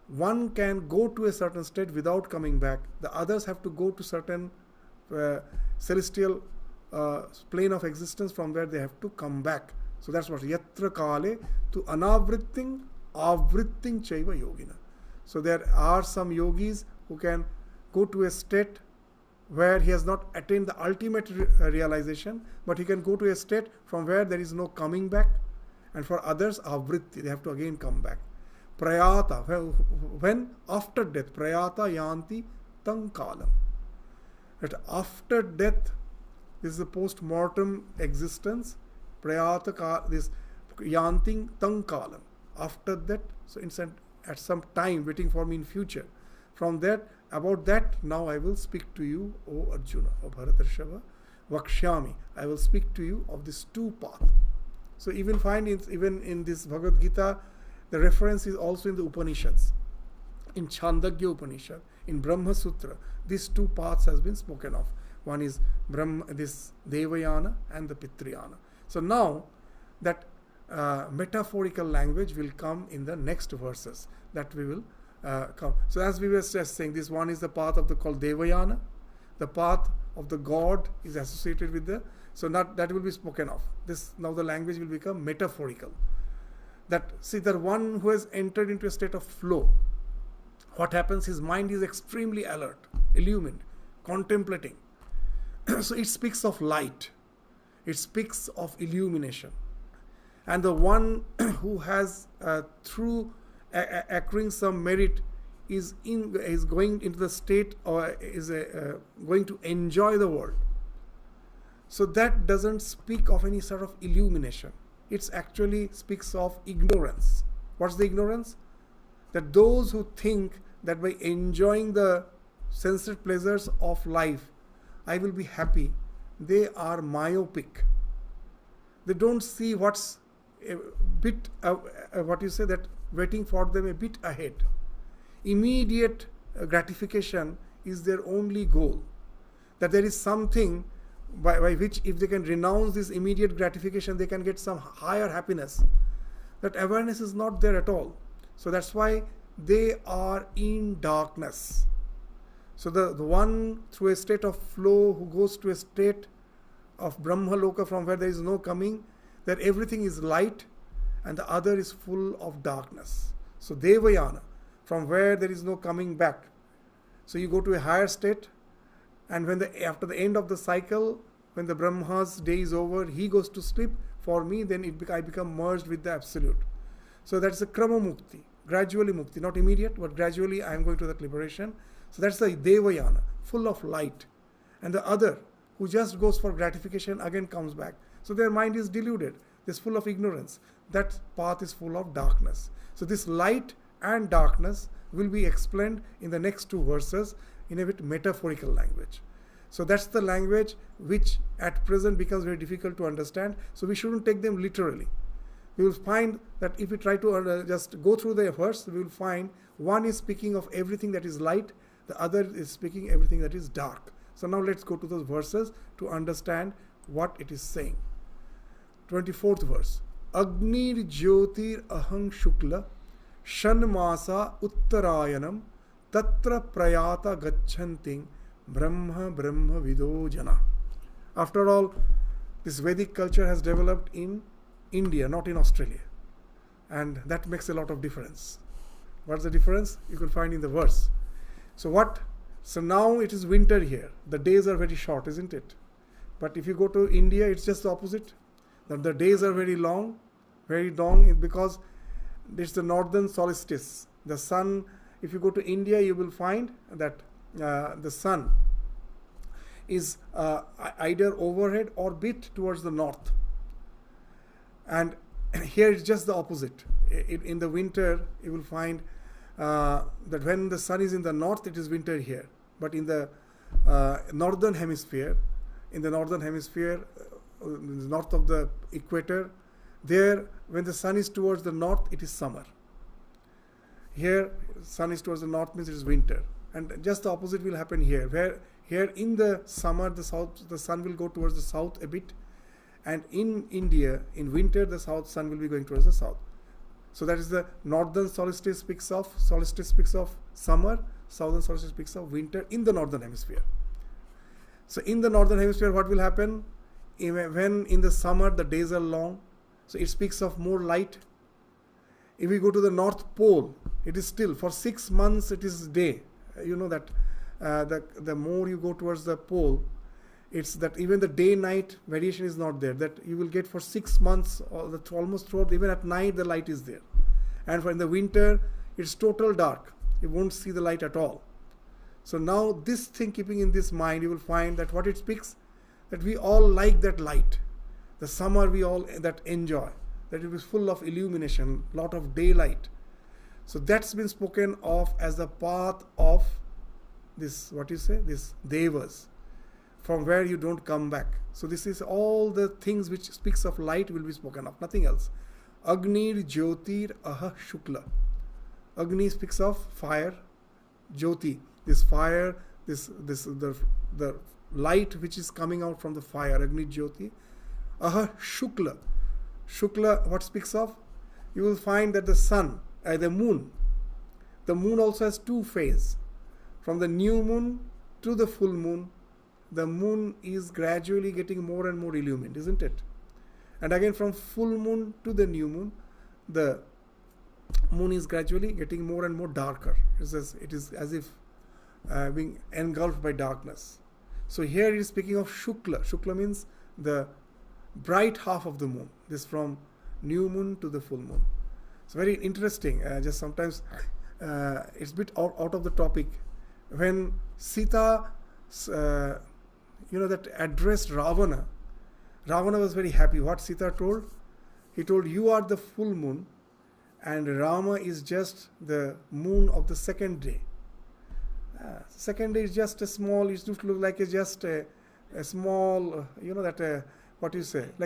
one can go to a certain state without coming back. The others have to go to certain celestial plane of existence from where they have to come back. So that's what yatra kale to anavritting avritting chaiva yogina. So there are some yogis who can go to a state where he has not attained the ultimate realization, but he can go to a state from where there is no coming back. And for others, avritti, they have to again come back. Prayata, when after death, prayata yanti tang kalam. That after death, this is the post-mortem existence. Prayata, this yanti tang kalam. After that, so at some time waiting for me in future. From that, about that, now I will speak to you, O Arjuna, O Bharatarshava, Vakshyami. I will speak to you of these two paths. So even find even in this Bhagavad Gita, the reference is also in the Upanishads. In Chandogya Upanishad, in Brahma Sutra, these two paths has been spoken of. One is this Devayana and the Pitriyana. So now that metaphorical language will come in the next verses that we will come. So as we were just saying, this one is the path of the called Devayana. The path of the God is associated with the, so not that will be spoken of. This now the language will become metaphorical. That see, the one who has entered into a state of flow, what happens? His mind is extremely alert, illumined, contemplating. So it speaks of light. It speaks of illumination. And the one who has through accruing some merit is going into the state or is going to enjoy the world. So that doesn't speak of any sort of illumination. It actually speaks of ignorance. What's the ignorance? That those who think that by enjoying the sensory pleasures of life, I will be happy, they are myopic. They don't see what's a bit, that waiting for them a bit ahead. Immediate gratification is their only goal. That there is something by which if they can renounce this immediate gratification, they can get some higher happiness. That awareness is not there at all. So that's why they are in darkness. So the one through a state of flow who goes to a state of Brahma Loka from where there is no coming, that everything is light, and the other is full of darkness. So Devayana, from where there is no coming back. So you go to a higher state, and when after the end of the cycle, when the Brahma's day is over, he goes to sleep. For me, then I become merged with the Absolute. So that's the Krama Mukti, gradually Mukti, not immediate, but gradually I am going to that liberation. So that's the Devayana, full of light. And the other, who just goes for gratification, again comes back. So their mind is deluded. It's full of ignorance. That path is full of darkness. So this light and darkness will be explained in the next two verses in a bit metaphorical language. So that's the language which at present becomes very difficult to understand. So we shouldn't take them literally. We will find that if we try to just go through the verse, we will find one is speaking of everything that is light, the other is speaking everything that is dark. So now let's go to those verses to understand what it is saying. 24th verse. Agnir Jyotir Ahang Shukla Shanmasa Uttarayanam Tatra Prayata Gachanting Brahma Brahma Vido Jana. After all, this Vedic culture has developed in India, not in Australia. And that makes a lot of difference. What's the difference? You can find in the verse. So now it is winter here. The days are very short, isn't it? But if you go to India, it's just the opposite. That the days are very long because it's the northern solstice. The sun, if you go to India, you will find that the sun is either overhead or bit towards the north. And here it's just the opposite. In the winter, you will find that when the sun is in the north, it is winter here. But in the northern hemisphere, north of the equator, there, when the sun is towards the north, it is summer. Here, sun is towards the north means it is winter. And just the opposite will happen here. Where here in the summer, the sun will go towards the south a bit. And in India, in winter, the sun will be going towards the south. So that is the northern solstice speaks of summer, southern solstice speaks of winter in the northern hemisphere. So in the northern hemisphere, what will happen? When in the summer the days are long, so it speaks of more light. If we go to the North Pole, it is still for 6 months it is day. You know that the more you go towards the pole, it's that even the day-night variation is not there. That you will get for 6 months, almost throughout, even at night the light is there. And for in the winter, it's total dark. You won't see the light at all. So now this thing keeping in this mind, you will find that what it speaks, that we all like that light. The summer we all that enjoy. That it is full of illumination, lot of daylight. So that's been spoken of as the path of this, this devas, from where you don't come back. So this is all the things which speaks of light will be spoken of, nothing else. Agnir Jyotir Aha Shukla. Agni speaks of fire, Jyoti, this fire, the light which is coming out from the fire, Agni Jyoti. Aha Shukla. Shukla, what speaks of? You will find that the sun, the moon also has two phases. From the new moon to the full moon, the moon is gradually getting more and more illumined, isn't it? And again from full moon to the new moon, the moon is gradually getting more and more darker. It is as if being engulfed by darkness. So here it is speaking of Shukla. Shukla means the bright half of the moon. This from new moon to the full moon. It's very interesting. Just sometimes it's a bit out of the topic. When Sita, that addressed Ravana, Ravana was very happy. What Sita told? He told, you are the full moon and Rama is just the moon of the second day. Second day is just a small, it looks like it's just a small, like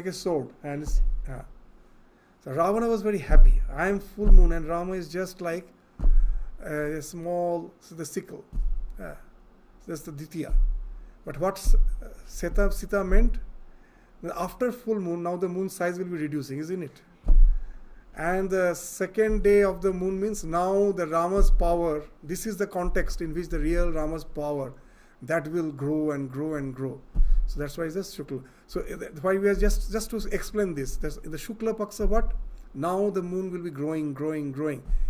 a sword. And so Ravana was very happy. I am full moon and Rama is just like a small, the sickle. That's the Ditya. But what Sita meant, after full moon, now the moon size will be reducing, isn't it? And the second day of the moon means now the Rama's power, this is the context in which the real Rama's power, that will grow and grow and grow. So that's why it's just Shukla. So why we are just to explain this, the Shukla Paksa what? Now the moon will be growing.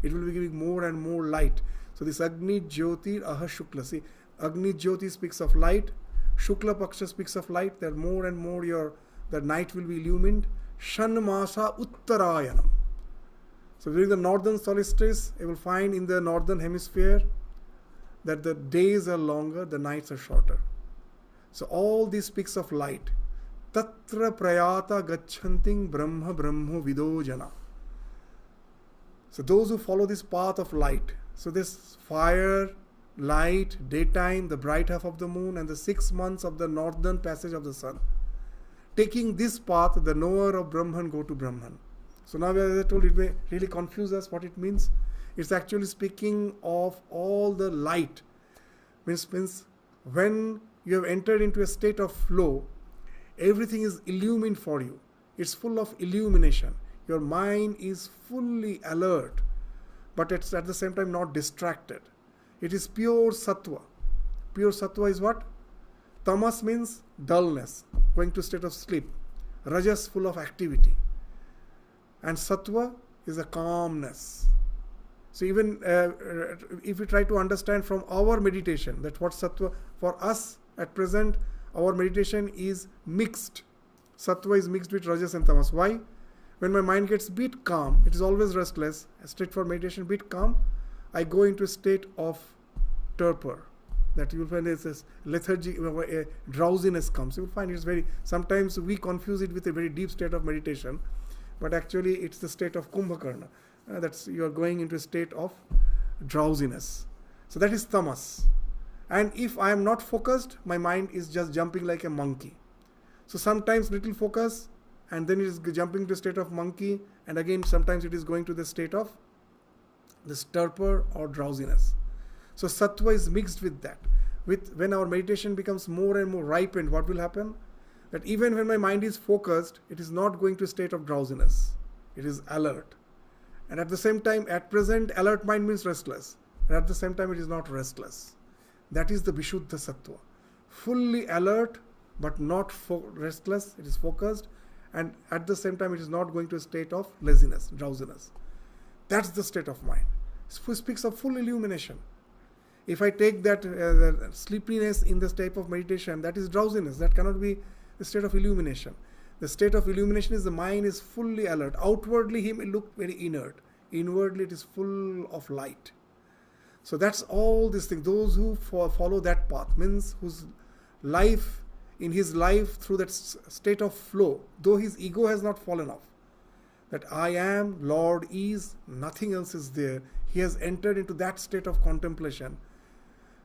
It will be giving more and more light. So this Agni Jyoti Aha Shukla. See, Agni Jyoti speaks of light. Shukla Paksha speaks of light. That more and more the night will be illumined. Shanmasa Uttarayanam. So during the northern solstice, you will find in the northern hemisphere that the days are longer, the nights are shorter. So all this speaks of light. Tatra prayata gachanting brahma brahmo vido jana. So those who follow this path of light, so this fire, light, daytime, the bright half of the moon, and the 6 months of the northern passage of the sun. Taking this path, the knower of Brahman go to Brahman. So now, as I told, it may really confuse us what it means. It's actually speaking of all the light. Means when you have entered into a state of flow, everything is illumined for you. It's full of illumination. Your mind is fully alert, but it's at the same time not distracted. It is pure sattva. Pure sattva is what? Tamas means dullness, going to state of sleep. Rajas, full of activity. And sattva is a calmness. So even if we try to understand from our meditation that what sattva, for us at present, our meditation is mixed. Sattva is mixed with rajas and tamas. Why? When my mind gets bit calm, it is always restless. Straight for meditation, bit calm, I go into a state of torpor. That you will find is this lethargy, drowsiness comes. You will find it's very, sometimes we confuse it with a very deep state of meditation, but actually it's the state of Kumbhakarna. That's, you are going into a state of drowsiness. So that is tamas. And if I am not focused, my mind is just jumping like a monkey. So sometimes little focus, and then it is jumping to a state of monkey, and again sometimes it is going to the state of this torpor or drowsiness. So sattva is mixed with that. When our meditation becomes more and more ripened, what will happen? That even when my mind is focused, it is not going to a state of drowsiness. It is alert. And at the same time, at present, alert mind means restless. And at the same time, it is not restless. That is the Vishuddha Sattva. Fully alert, but not restless. It is focused. And at the same time, it is not going to a state of laziness, drowsiness. That's the state of mind. It speaks of full illumination. If I take that sleepiness in this type of meditation, that is drowsiness. That cannot be the state of illumination. The state of illumination is the mind is fully alert. Outwardly, he may look very inert. Inwardly, it is full of light. So that's all these things. Those who follow that path, means whose life, in his life, through that state of flow, though his ego has not fallen off, that I am, Lord is, nothing else is there. He has entered into that state of contemplation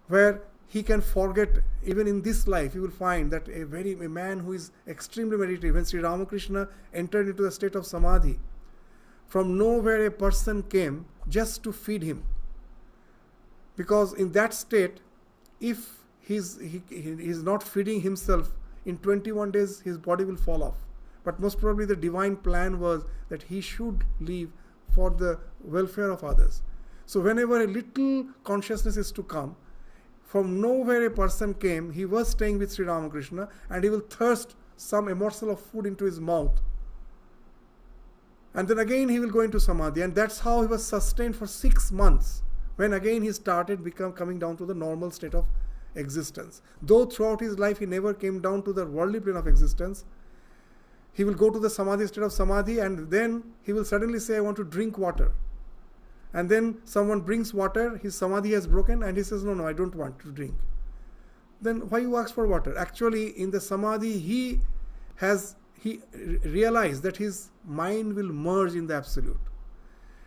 where he can forget, even in this life, you will find that a man who is extremely meditative, when Sri Ramakrishna entered into the state of samadhi, from nowhere a person came just to feed him. Because in that state, if he is not feeding himself, in 21 days his body will fall off. But most probably the divine plan was that he should live for the welfare of others. So whenever a little consciousness is to come, from nowhere a person came, he was staying with Sri Ramakrishna, and he will thrust a morsel of food into his mouth. And then again he will go into samadhi, and that's how he was sustained for 6 months, when again he started coming down to the normal state of existence. Though throughout his life he never came down to the worldly plane of existence, he will go to the samadhi state of samadhi, and then he will suddenly say, I want to drink water. And then someone brings water, his samadhi has broken, and he says, no, I don't want to drink. Then why you ask for water? Actually, in the samadhi, he realized that his mind will merge in the absolute.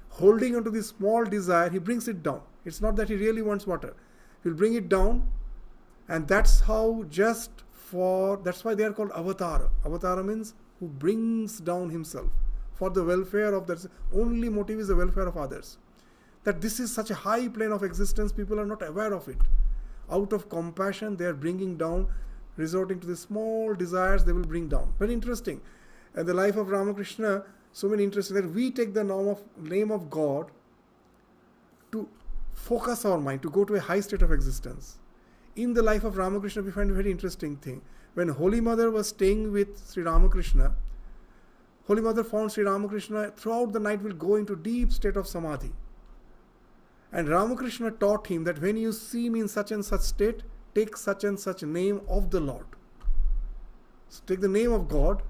Holding onto this small desire, he brings it down. It's not that he really wants water. He'll bring it down, and that's how that's why they are called avatara. Avatara means who brings down himself for the welfare of that. Only motive is the welfare of others. That this is such a high plane of existence, people are not aware of it. Out of compassion, they are bringing down, resorting to the small desires they will bring down. Very interesting. And the life of Ramakrishna, so many interesting, that we take the name of God to focus our mind, to go to a high state of existence. In the life of Ramakrishna, we find a very interesting thing. When Holy Mother was staying with Sri Ramakrishna, Holy Mother found Sri Ramakrishna throughout the night will go into deep state of samadhi. And Ramakrishna taught him that when you see me in such and such state, take such and such name of the Lord. So take the name of God,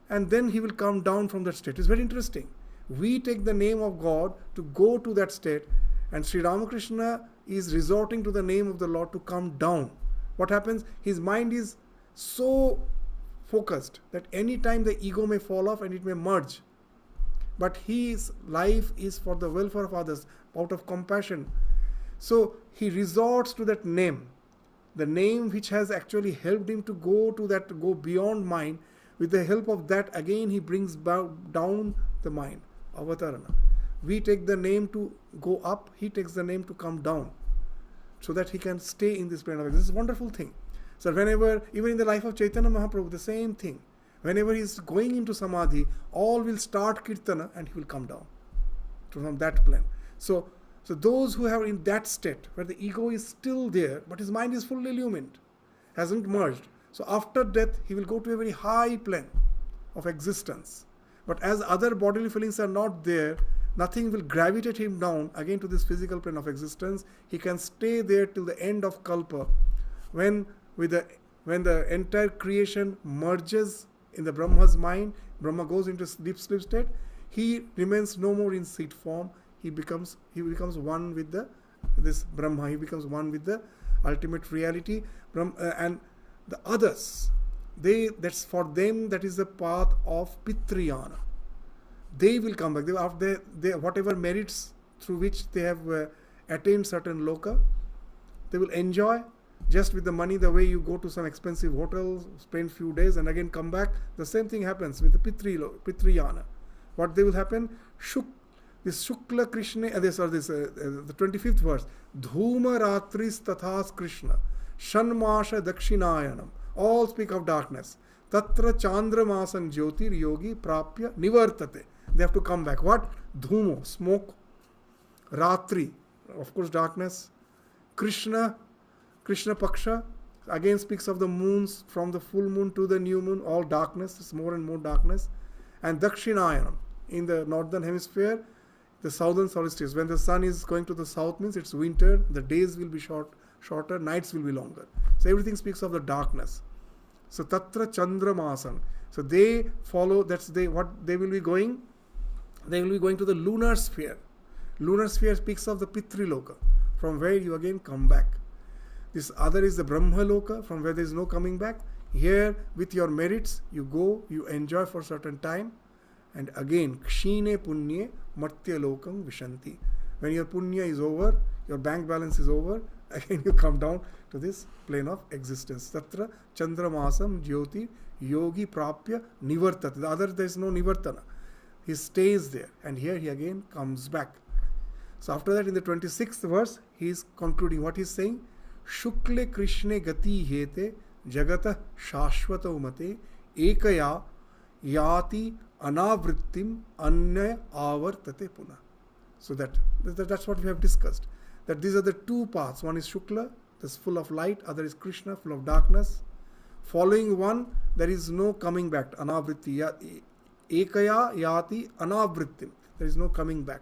and then he will come down from that state. It's very interesting. We take the name of God to go to that state, and Sri Ramakrishna is resorting to the name of the Lord to come down. What happens? His mind is so focused that any time the ego may fall off and it may merge. But his life is for the welfare of others, out of compassion. So he resorts to that name, the name which has actually helped him to go beyond mind. With the help of that, again he brings down the mind, avatarana. We take the name to go up, he takes the name to come down, so that he can stay in this plane of existence. This is a wonderful thing. So whenever, even in the life of Chaitanya Mahaprabhu, the same thing. Whenever he is going into samadhi, all will start kirtana and he will come down from that plane. So those who are in that state, where the ego is still there, but his mind is fully illumined, hasn't merged. So after death, he will go to a very high plane of existence. But as other bodily feelings are not there, nothing will gravitate him down again to this physical plane of existence. He can stay there till the end of Kalpa, when the entire creation merges in the Brahma's mind, Brahma goes into deep sleep state, he remains no more in seed form. He becomes one with this Brahma. He becomes one with the ultimate reality. And the others, that's for them, that is the path of Pitriyana. They will come back. They whatever merits through which they have attained certain loka, they will enjoy just with the money. The way you go to some expensive hotel, spend few days and again come back, the same thing happens with the Pitriyana. What they will happen? This Shukla Krishna, the 25th verse, Dhuma Ratris Tathas Krishna, Shanmasha Dakshinayanam, all speak of darkness. Tatra Chandramasang Jyotir Yogi Prapya Nivartate. They have to come back. What? Dhumo, smoke. Ratri, of course darkness. Krishna Paksha, again speaks of the moons, from the full moon to the new moon, all darkness, it's more and more darkness. And Dakshinayanam, in the northern hemisphere, the southern solstice, when the sun is going to the south, means it's winter, the days will be shorter, nights will be longer. So everything speaks of the darkness. So Tatra Chandramasam. So they follow, what they will be going? They will be going to the lunar sphere. Lunar sphere speaks of the Pitriloka, from where you again come back. This other is the Brahma Loka, from where there is no coming back. Here, with your merits, you go, you enjoy for a certain time, and again, Kshine Punye Martya Lokam Vishanti. When your punya is over, your bank balance is over, again you come down to this plane of existence. Tatra Chandramasam Jyoti Yogi Prapya Nivartat. The other, there is no Nivartana. He stays there, and here he again comes back. So after that, in the 26th verse, he is concluding what he is saying. Shukle Krishne Gati Hete Jagata Shashvata Umate Ekaya Yati Anavrittim Anya Avartate Puna. So that's what we have discussed. That these are the two paths. One is Shukla, that's full of light. Other is Krishna, full of darkness. Following one, there is no coming back. Anavritti. Ekaya Yati Anavrittim. There is no coming back.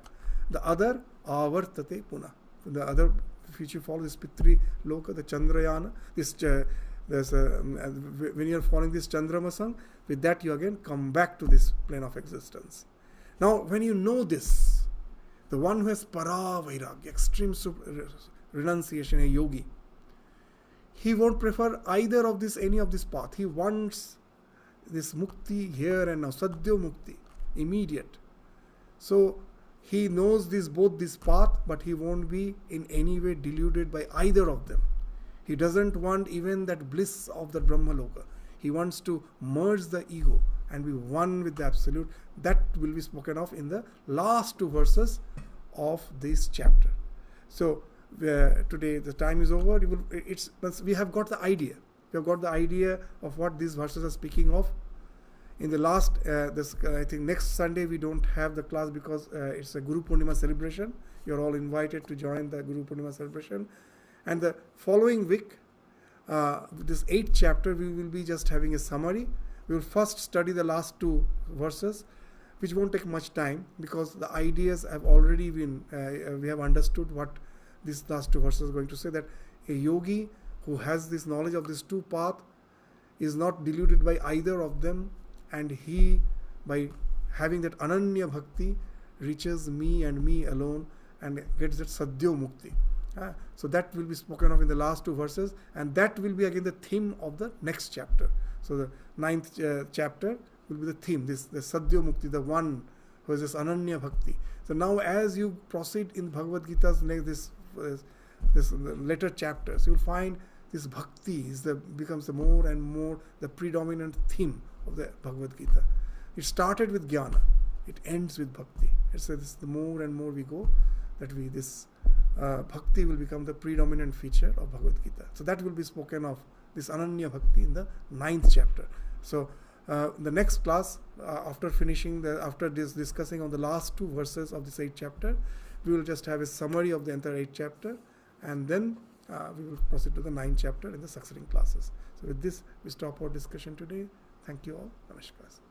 The other, Avartate Puna. The other, which you follow, this Pitri Loka, the Chandrayana, when you are following this Chandramasam, with that you again come back to this plane of existence. Now, when you know this, the one who has para vairagya, extreme renunciation, a yogi, he won't prefer either of this, any of this path. He wants this mukti here and now, sadhya mukti, immediate. So he knows both this path, but he won't be in any way deluded by either of them. He doesn't want even that bliss of the Brahmaloka. He wants to merge the ego and be one with the Absolute. That will be spoken of in the last two verses of this chapter. So today the time is over. We have got the idea. We have got the idea of what these verses are speaking of. In the last, I think next Sunday we don't have the class because it's a Guru Purnima celebration. You're all invited to join the Guru Purnima celebration. And the following week, this 8th chapter, we will be just having a summary. We will first study the last two verses, which won't take much time because the ideas have already been, we have understood what these last two verses are going to say, that a yogi who has this knowledge of these two paths is not deluded by either of them, and he, by having that Ananya Bhakti, reaches me and me alone and gets that Sadhya Mukti. So that will be spoken of in the last two verses, and that will be again the theme of the next chapter. So the 9th chapter will be the theme, the Sadhya Mukti, the one who is this Ananya Bhakti. So now as you proceed in Bhagavad Gita's next, the later chapters, you'll find this bhakti becomes the more and more the predominant theme of the Bhagavad Gita. It started with jnana, it ends with bhakti. It's the more and more we go, this bhakti will become the predominant feature of Bhagavad Gita. So that will be spoken of, this Ananya Bhakti, in the 9th chapter. So the next class, after discussing on the last 2 verses of this 8th chapter, we will just have a summary of the entire 8th chapter, and then we will proceed to the 9th chapter in the succeeding classes. So with this, we stop our discussion today. Thank you all. Namaskar.